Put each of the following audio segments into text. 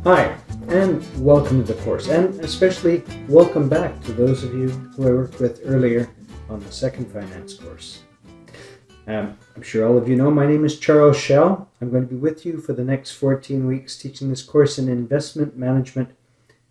Hi, and welcome to the course, and especially welcome back to those of you who I worked with earlier on the second finance course. I'm sure all of you know my name is Charles Schell. I'm going to be with you for the next 14 weeks teaching this course in investment management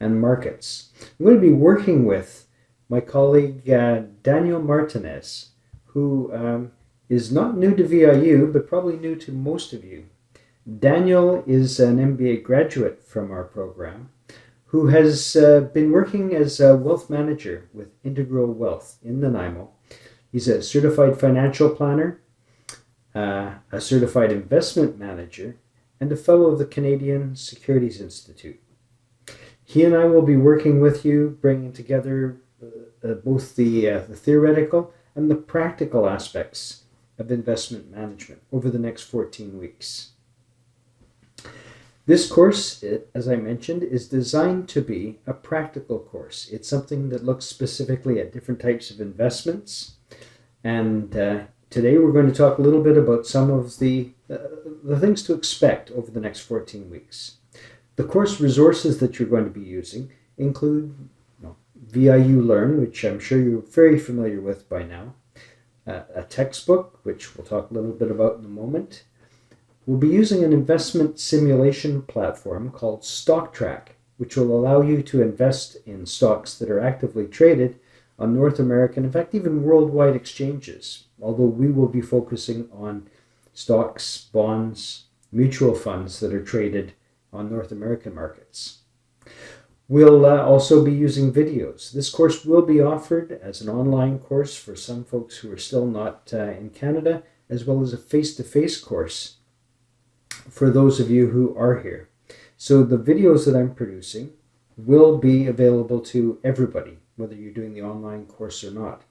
and markets. I'm going to be working with my colleague Daniel Martinez, who is not new to VIU, but probably new to most of you. Daniel is an MBA graduate from our program who has been working as a wealth manager with Integral Wealth in Nanaimo. He's a certified financial planner, a certified investment manager, and a fellow of the Canadian Securities Institute. He and I will be working with you, bringing together both the theoretical and the practical aspects of investment management over the next 14 weeks. This course, as I mentioned, is designed to be a practical course. It's something that looks specifically at different types of investments. And today we're going to talk a little bit about some of the things to expect over the next 14 weeks. The course resources that you're going to be using include VIU Learn, which I'm sure you're very familiar with by now, a textbook, which we'll talk a little bit about in a moment. We'll be using an investment simulation platform called StockTrack, which will allow you to invest in stocks that are actively traded on North American, in fact, even worldwide exchanges, although we will be focusing on stocks, bonds, mutual funds that are traded on North American markets. We'll also be using videos. This course will be offered as an online course for some folks who are still not in Canada, as well as a face-to-face course for those of you who are here. So the videos that I'm producing will be available to everybody, whether you're doing the online course or not.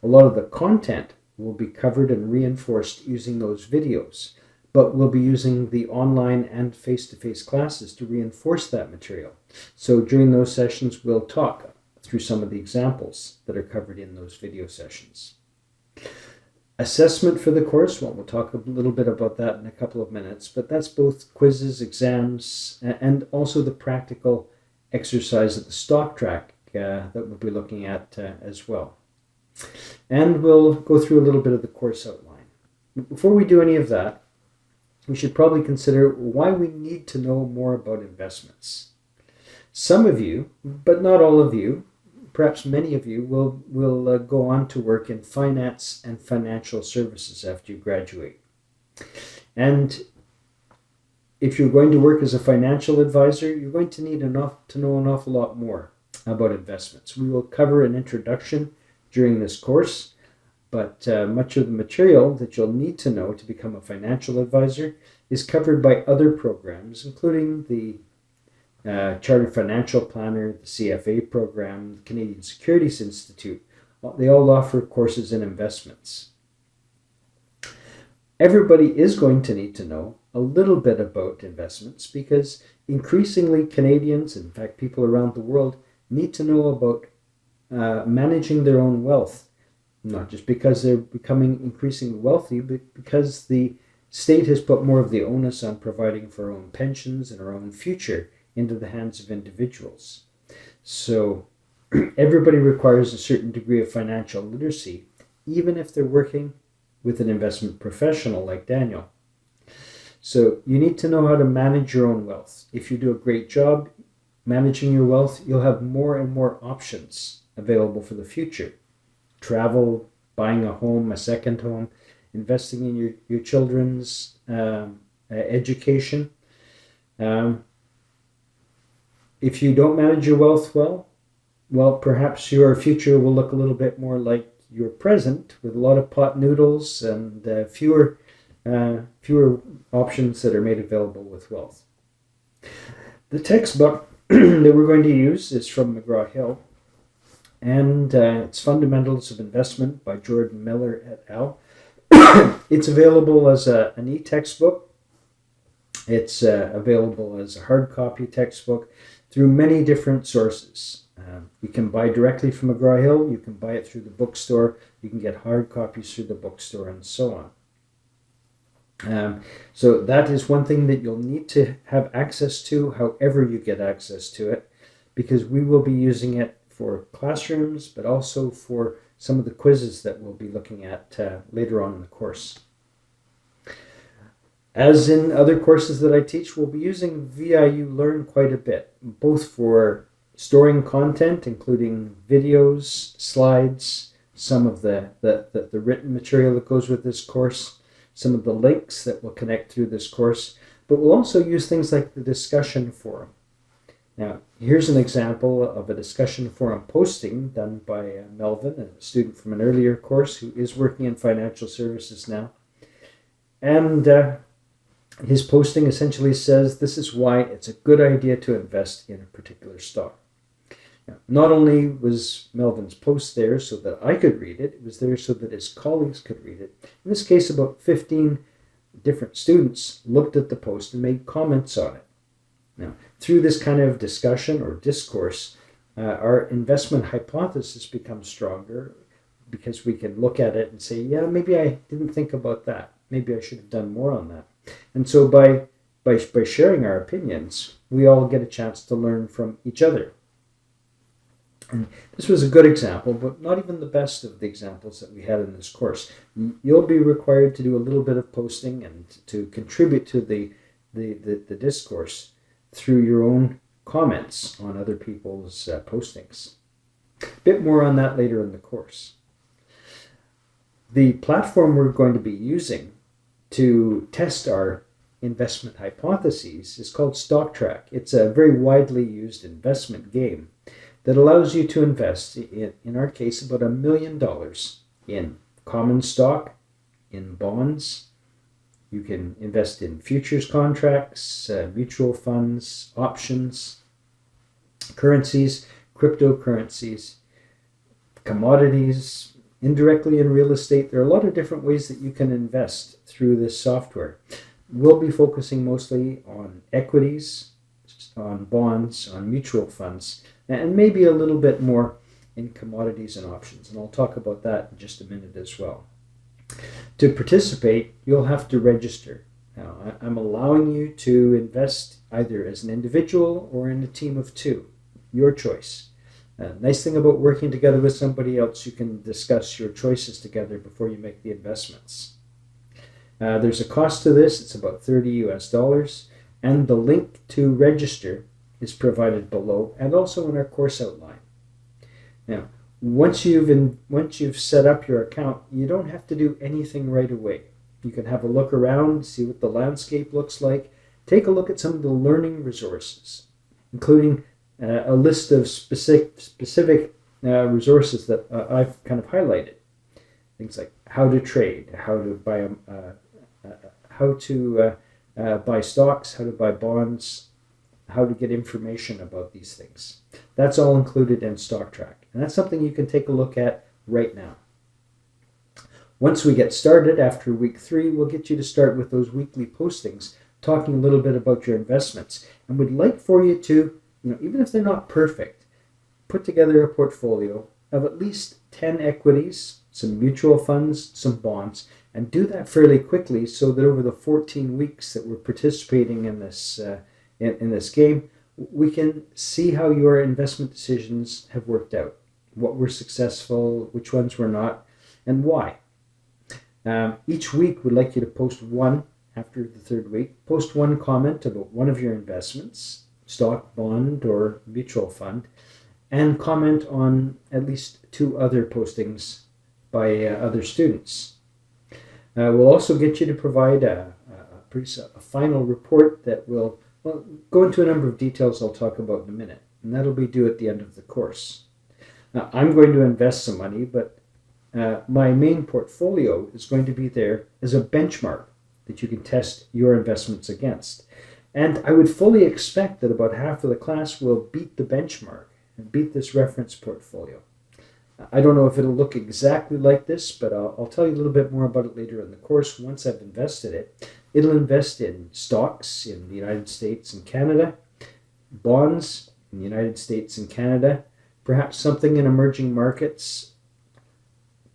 A lot of the content will be covered and reinforced using those videos, but we'll be using the online and face-to-face classes to reinforce that material. So during those sessions, we'll talk through some of the examples that are covered in those video sessions. Assessment for the course, well, we'll talk a little bit about that in a couple of minutes, but that's both quizzes, exams, and also the practical exercise at the StockTrack that we'll be looking at as well. And we'll go through a little bit of the course outline. Before we do any of that, we should probably consider why we need to know more about investments. Some of you, but not all of you, perhaps many of you will go on to work in finance and financial services after you graduate. And if you're going to work as a financial advisor, you're going to need to know an awful lot more about investments. We will cover an introduction during this course, but much of the material that you'll need to know to become a financial advisor is covered by other programs, including the Chartered Financial Planner, the CFA program, the Canadian Securities Institute. They all offer courses in investments. Everybody is going to need to know a little bit about investments because increasingly Canadians, in fact people around the world, need to know about managing their own wealth, not just because they're becoming increasingly wealthy, but because the state has put more of the onus on providing for our own pensions and our own future into the hands of individuals. So everybody requires a certain degree of financial literacy, even if they're working with an investment professional like Daniel. So you need to know how to manage your own wealth. If you do a great job managing your wealth, you'll have more and more options available for the future. Travel, buying a home, a second home, investing in your children's education. If you don't manage your wealth well, perhaps your future will look a little bit more like your present, with a lot of pot noodles and fewer options that are made available with wealth. The textbook that we're going to use is from McGraw-Hill, and it's Fundamentals of Investment by Jordan Miller et al. It's available as an e-textbook. It's available as a hard copy textbook through many different sources. You can buy directly from McGraw-Hill, you can buy it through the bookstore, you can get hard copies through the bookstore, and so on. So that is one thing that you'll need to have access to, however you get access to it, because we will be using it for classrooms, but also for some of the quizzes that we'll be looking at later on in the course. As in other courses that I teach, we'll be using VIU Learn quite a bit, both for storing content, including videos, slides, some of the written material that goes with this course, some of the links that will connect through this course, but we'll also use things like the discussion forum. Now, here's an example of a discussion forum posting done by Melvin, a student from an earlier course who is working in financial services now. And his posting essentially says, this is why it's a good idea to invest in a particular stock. Now, not only was Melvin's post there so that I could read it, it was there so that his colleagues could read it. In this case, about 15 different students looked at the post and made comments on it. Now, through this kind of discussion or discourse, our investment hypothesis becomes stronger because we can look at it and say, yeah, maybe I didn't think about that. Maybe I should have done more on that. And so by sharing our opinions, we all get a chance to learn from each other. And this was a good example, but not even the best of the examples that we had in this course. You'll be required to do a little bit of posting and to contribute to the discourse through your own comments on other people's postings. A bit more on that later in the course. The platform we're going to be using to test our investment hypotheses is called StockTrack. It's a very widely used investment game that allows you to invest, in our case, about $1 million in common stock, in bonds. You can invest in futures contracts, mutual funds, options, currencies, cryptocurrencies, commodities, indirectly in real estate. There are a lot of different ways that you can invest through this software. We'll be focusing mostly on equities, on bonds, on mutual funds, and maybe a little bit more in commodities and options. And I'll talk about that in just a minute as well. To participate, you'll have to register. Now, I'm allowing you to invest either as an individual or in a team of two, your choice. Nice thing about working together with somebody else, you can discuss your choices together before you make the investments. There's a cost to this. It's about $30 US, and the link to register is provided below and also in our course outline. Now, once you've set up your account, you don't have to do anything right away. You can have a look around, see what the landscape looks like, take a look at some of the learning resources, including a list of specific resources that I've kind of highlighted. Things like how to trade, how to buy stocks, how to buy bonds, how to get information about these things. That's all included in StockTrack, and that's something you can take a look at right now. Once we get started after week 3, we'll get you to start with those weekly postings, talking a little bit about your investments. And we'd like for you to, even if they're not perfect, put together a portfolio of at least 10 equities, some mutual funds, some bonds, and do that fairly quickly so that over the 14 weeks that we're participating in this game, we can see how your investment decisions have worked out, what were successful, which ones were not, and why. Each week we'd like you to post one, after the 3rd week, post one comment about one of your investments, stock, bond, or mutual fund, and comment on at least 2 other postings by other students. We'll also get you to provide a final report that will go into a number of details I'll talk about in a minute, and that'll be due at the end of the course. Now, I'm going to invest some money, but my main portfolio is going to be there as a benchmark that you can test your investments against. And I would fully expect that about half of the class will beat the benchmark and beat this reference portfolio. I don't know if it'll look exactly like this, but I'll tell you a little bit more about it later in the course once I've invested it. It'll invest in stocks in the United States and Canada, bonds in the United States and Canada, perhaps something in emerging markets,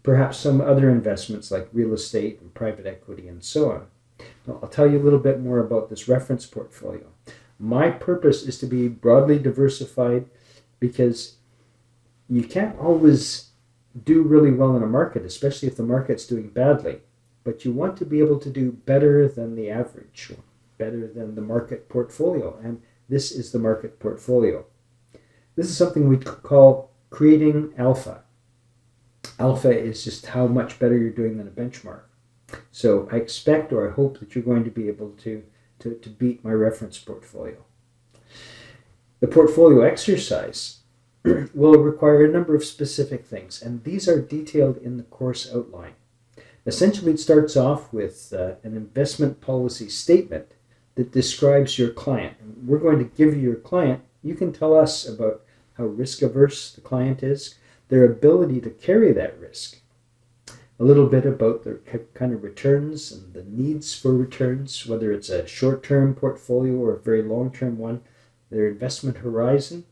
perhaps some other investments like real estate and private equity and so on. Now, I'll tell you a little bit more about this reference portfolio. My purpose is to be broadly diversified because you can't always do really well in a market, especially if the market's doing badly. But you want to be able to do better than the average, or better than the market portfolio. And this is the market portfolio. This is something we call creating alpha. Alpha is just how much better you're doing than a benchmark. So I expect, or I hope, that you're going to be able to beat my reference portfolio. The portfolio exercise will require a number of specific things, and these are detailed in the course outline. Essentially, it starts off with an investment policy statement that describes your client. We're going to give you your client. You can tell us about how risk averse the client is, their ability to carry that risk, a little bit about their kind of returns and the needs for returns, whether it's a short-term portfolio or a very long-term one, their investment horizon,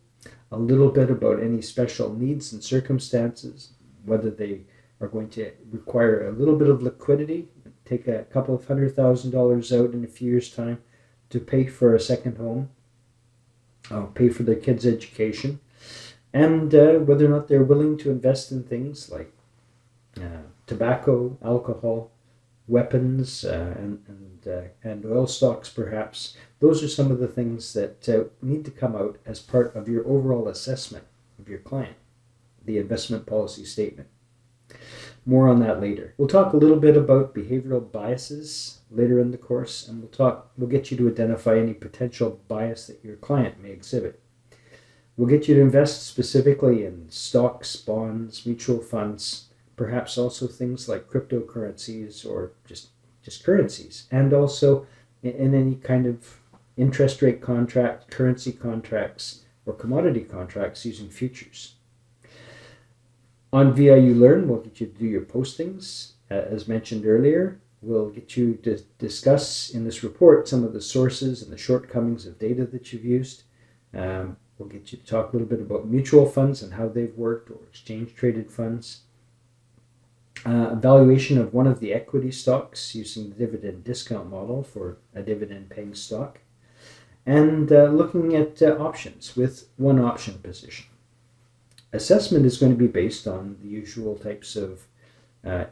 a little bit about any special needs and circumstances, whether they are going to require a little bit of liquidity, take a couple of $100,000 out in a few years' time to pay for a second home, pay for their kids' education, and whether or not they're willing to invest in things like tobacco, alcohol, weapons, and oil stocks, perhaps. Those are some of the things that need to come out as part of your overall assessment of your client, the investment policy statement. More on that later. We'll talk a little bit about behavioral biases later in the course, and we'll get you to identify any potential bias that your client may exhibit. We'll get you to invest specifically in stocks, bonds, mutual funds, perhaps also things like cryptocurrencies or just currencies, and also in any kind of interest rate contract, currency contracts, or commodity contracts using futures. On VIU Learn, we'll get you to do your postings. As mentioned earlier, we'll get you to discuss in this report some of the sources and the shortcomings of data that you've used. We'll get you to talk a little bit about mutual funds and how they've worked, or exchange-traded funds. Evaluation of one of the equity stocks using the dividend discount model for a dividend-paying stock. And looking at options with one option position. Assessment is going to be based on the usual types of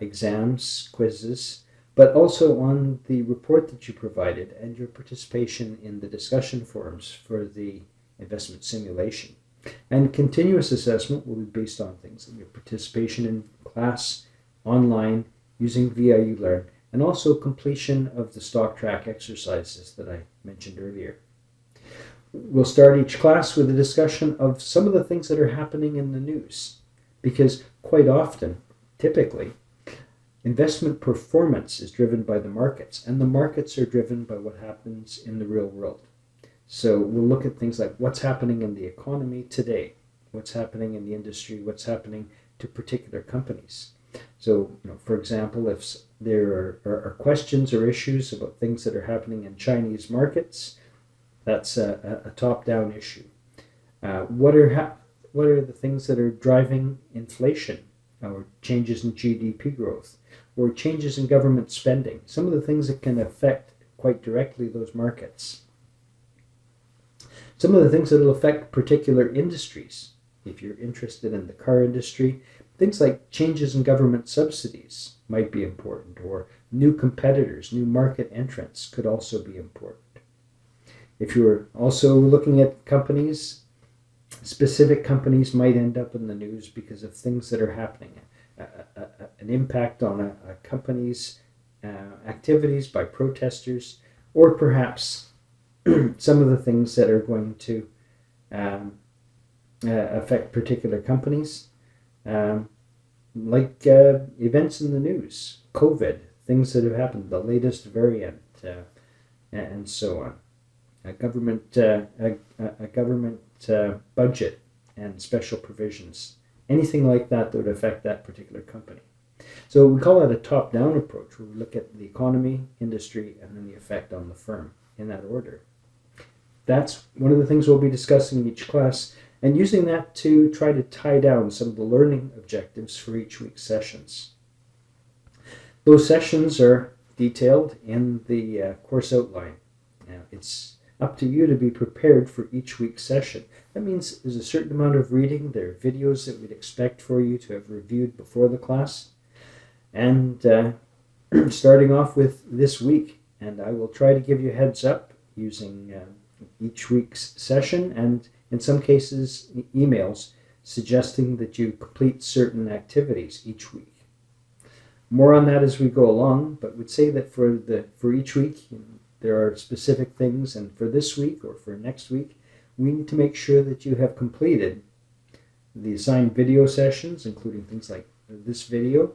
exams, quizzes, but also on the report that you provided and your participation in the discussion forums for the investment simulation. And continuous assessment will be based on things like your participation in class, online, using VIU Learn, and also completion of the stock track exercises that I mentioned earlier. We'll start each class with a discussion of some of the things that are happening in the news, because quite often, typically, investment performance is driven by the markets, and the markets are driven by what happens in the real world. So we'll look at things like what's happening in the economy today, what's happening in the industry, what's happening to particular companies. So, for example, if there are questions or issues about things that are happening in Chinese markets, that's a top-down issue. What are the things that are driving inflation, or changes in GDP growth, or changes in government spending? Some of the things that can affect quite directly those markets. Some of the things that will affect particular industries. If you're interested in the car industry, things like changes in government subsidies might be important, or new competitors, new market entrants could also be important. If you're also looking at companies, specific companies might end up in the news because of things that are happening, an impact on a company's activities by protesters, or perhaps some of the things that are going to affect particular companies, like events in the news, COVID, things that have happened, the latest variant, and so on. A government budget and special provisions, anything like that would affect that particular company. So we call that a top-down approach, where we look at the economy, industry, and then the effect on the firm in that order. That's one of the things we'll be discussing in each class, and using that to try to tie down some of the learning objectives for each week's sessions. Those sessions are detailed in the course outline. Now, it's up to you to be prepared for each week's session. That means there's a certain amount of reading. There are videos that we'd expect for you to have reviewed before the class. And starting off with this week, and I will try to give you a heads up using each week's session and in some cases emails suggesting that you complete certain activities each week. More on that as we go along, but would say that for each week there are specific things, and for this week or for next week we need to make sure that you have completed the assigned video sessions, including things like this video,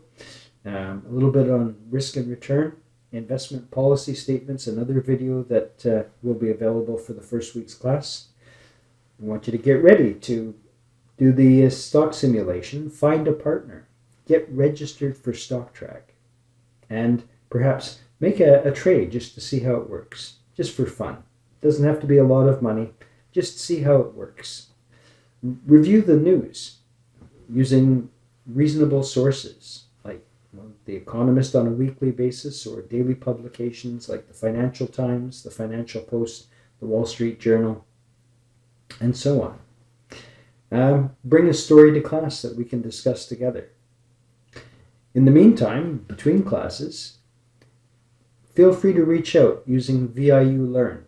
a little bit on risk and return, investment policy statements, another video that will be available for the first week's class. I want you to get ready to do the stock simulation, find a partner, get registered for StockTrack, and perhaps make a trade just to see how it works, just for fun. It doesn't have to be a lot of money, just see how it works. Review the news using reasonable sources like The Economist on a weekly basis, or daily publications like the Financial Times, the Financial Post, the Wall Street Journal, and so on. Bring a story to class that we can discuss together. In the meantime, between classes, feel free to reach out using VIU Learn.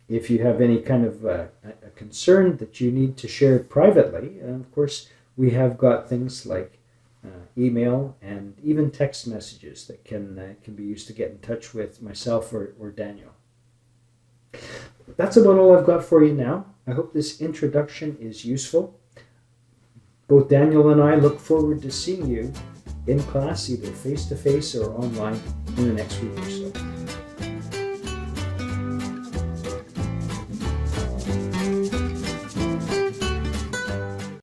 If you have any kind of a concern that you need to share privately, and of course we have got things like email and even text messages that can be used to get in touch with myself or Daniel. That's about all I've got for you now. I hope this introduction is useful. Both Daniel and I look forward to seeing you in class, either face-to-face or online, in the next week or so.